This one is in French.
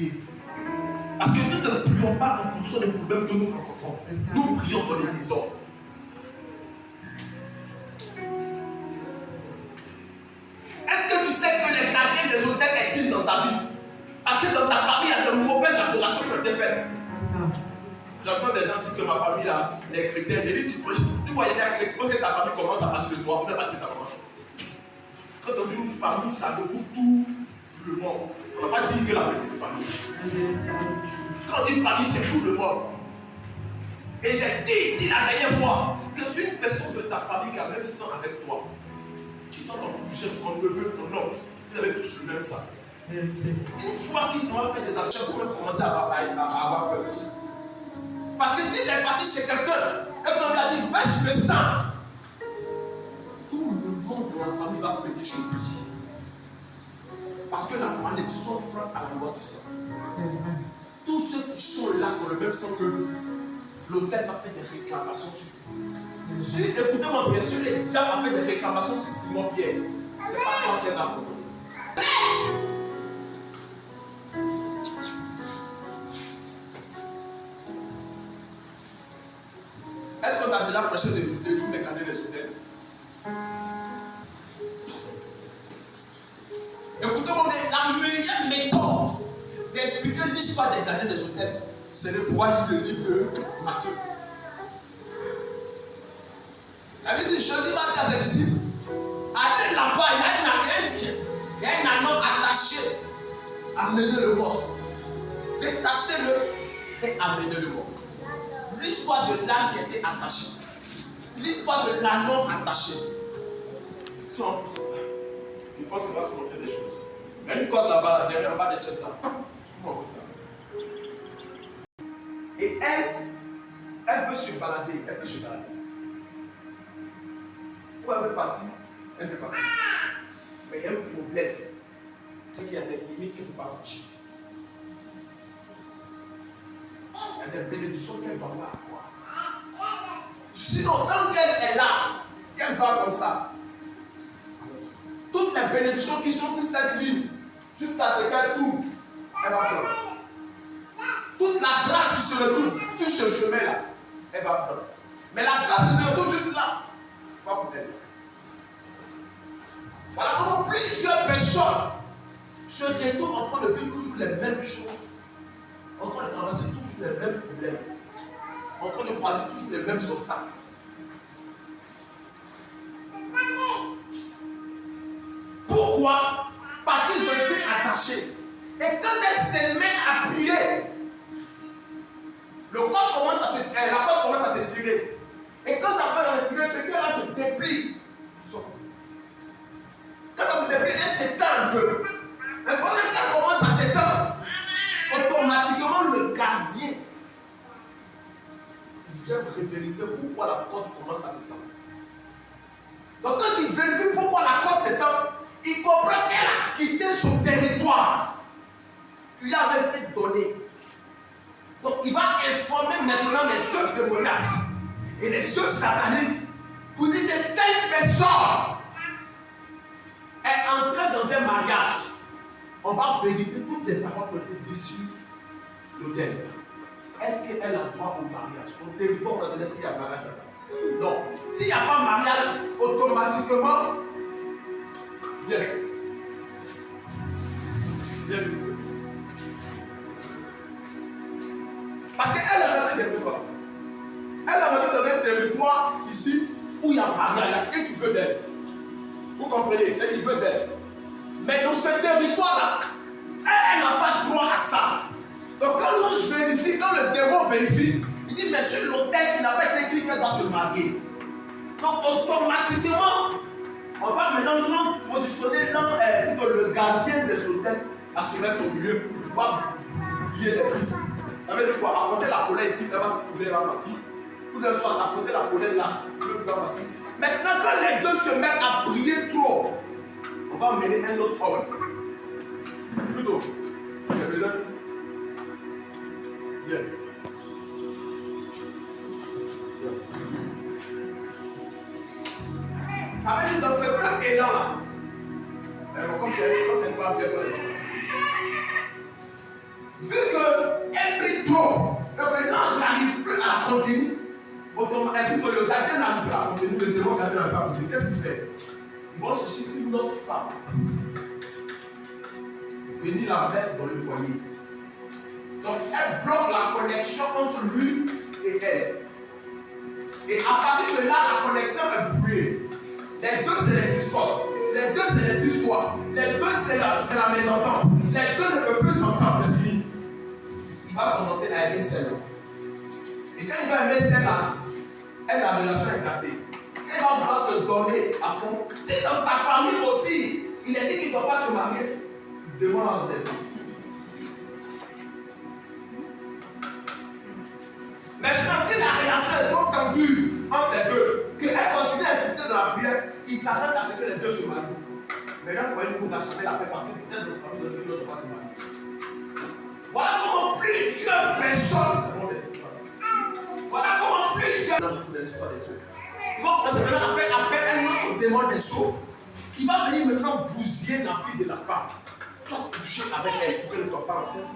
prier. Parce que nous ne prions pas en fonction des problèmes que nous rencontrons. Nous prions dans les désordres. Est-ce que tu sais que les gardiens des hôtels existent dans ta vie? Parce que dans ta famille, il y a de mauvaises adorations qui ont été faites. J'entends des gens dire que ma famille, là, les chrétiens, ils disent, tu vois, il y a des chrétiens, tu penses que ta famille commence à partir de toi, ou bien à partir de ta maman. Quand on dit une famille, ça regroupe tout le monde. On ne va pas dire que la petite famille. Quand on dit une famille, c'est tout le monde. Et j'ai dit ici la dernière fois que c'est une personne de ta famille qui a le même sang avec toi, qui sont ton cousin, ton neveu, ton oncle, vous avez tous le même sang. Une fois qu'ils sont fait des actions, vous pouvez commencer à avoir peur. Parce que s'il est parti chez quelqu'un et qu'on lui a dit verse le sang, tout le monde de la famille va payer chez lui. Parce que la malédiction frappe à la loi du sang. Tous ceux qui sont là qui ont le même sang que nous, l'autel va faire des réclamations sur lui. Si, écoutez-moi bien, si les diables ont fait des réclamations sur Simon Pierre, c'est pas toi qui es là pour nous. Est-ce qu'on a déjà prêché de tous les gardiens des hôtels? Écoutez-moi bien, la meilleure méthode d'expliquer l'histoire des gardiens des hôtels, c'est de pouvoir lire le livre de Matthieu. La Bible dit, Jésus va dire à ses disciples, allez là-bas, il y a un anneau attaché, amenez-le mort. Détachez-le et amenez-le mort. L'histoire de l'âne qui était attachée, l'histoire de l'anneau attaché. Si on peut ça, je pense qu'on va se montrer des choses. Mais une corde là-bas, là, derrière, on va des chefs là. Tu vois comme ça. Et elle peut se balader, Où elle veut partir, elle peut partir. Mais il y a un problème, c'est qu'il y a des limites qu'elle ne peut pas franchir. Il y a des bénédictions qu'elle ne va pas avoir. Sinon, tant qu'elle est là, qu'elle va comme ça, toutes les bénédictions qui sont sur cette ligne, jusqu'à ce qu'elle tourne, elle va prendre. Toute la grâce qui se retrouve sur ce chemin-là, elle va prendre. Mais la grâce qui se retrouve juste là, pas pour elle. Voilà comment plusieurs personnes se retrouvent en train de vivre toujours les mêmes choses, en train de traverser toujours les mêmes problèmes, en train de croiser toujours les mêmes obstacles. Pourquoi? Parce qu'ils ont été attachés. Et quand elle se met à prier, la corde commence à se tirer. Et quand ça va se tirer, c'est qu'elle se déplie. Quand ça se déplie, elle s'étend un peu. Mais pendant qu'elle commence à s'étendre, automatiquement le gardien il vient vérifier pourquoi la corde commence à s'étendre. Donc quand il vérifie pourquoi la corde s'étend, il comprend qu'elle a quitté son territoire. Il lui avait été donné. Donc il va informer maintenant les œuvres démoniaques et les œuvres sataniques pour dire que telle personne est entrée dans un mariage. On va vérifier toutes les paroles qui ont été dites sur l'autel. Est-ce qu'elle a droit au mariage? Son territoire, on a donné, est-ce qu'il y a mariage là-bas? Non. S'il n'y a pas mariage, automatiquement, viens. Viens vite. Parce qu'elle est rentrée quelque part. Elle est rentrée dans un territoire ici où il y a mariage. Il y a quelqu'un qui veut d'elle. Vous comprenez? C'est qu'il veut d'elle. Mais dans ce territoire-là, elle n'a pas droit à ça. Donc quand l'ange vérifie, quand le démon vérifie, il dit, mais sur l'autel, il n'a pas été écrit qu'elle doit se marier. Donc automatiquement, on va maintenant positionner le gardien des hôtels à se mettre au milieu pour pouvoir bouiller les prises. Ça veut dire quoi? Apporter la colère ici, elle va se trouver, elle va partir. Tout le soir, apporter la colère là, elle va partir. Maintenant, quand les deux se mettent à prier trop, on va emmener un autre homme. Plutôt, j'ai besoin. Viens. Ça veut dire dans ce même élan-là, comme c'est une femme bien bonne. continue. Automatiquement, le gardien n'arrive pas à contenir, le démon gardien n'arrive pas à contenir. Qu'est-ce qu'il fait? Ils vont chercher une autre femme. Venir la mettre dans le foyer. Donc, elle bloque la connexion entre lui et elle. Et à partir de là, la connexion est brûlée. Les deux, c'est les discordes. Les deux, c'est les histoires. Les deux, c'est la mésentente. Les deux ne peuvent plus s'entendre, c'est fini. Il va commencer à aimer celle-là. Et quand il va aimer celle-là, la relation est gâtée. Elle va vouloir se donner à fond. Si dans sa famille aussi, il est dit qu'il ne doit pas se marier, demande à l'enlèvement. Maintenant, si la relation est trop tendue entre les deux, qu'elle continue à insister dans la prière, il s'arrête à ce que les deux se marient. Maintenant, il faut une couple à changer la paix parce que peut-être dans sa famille, l'autre va se marier. Voilà comment plusieurs personnes. Voilà comment plusieurs. Dans l'histoire des eaux. Ils vont maintenant faire appel à un autre démon des eaux qui va venir maintenant bousiller la vie de la femme. Soit toucher avec elle pour qu'elle ne soit pas enceinte.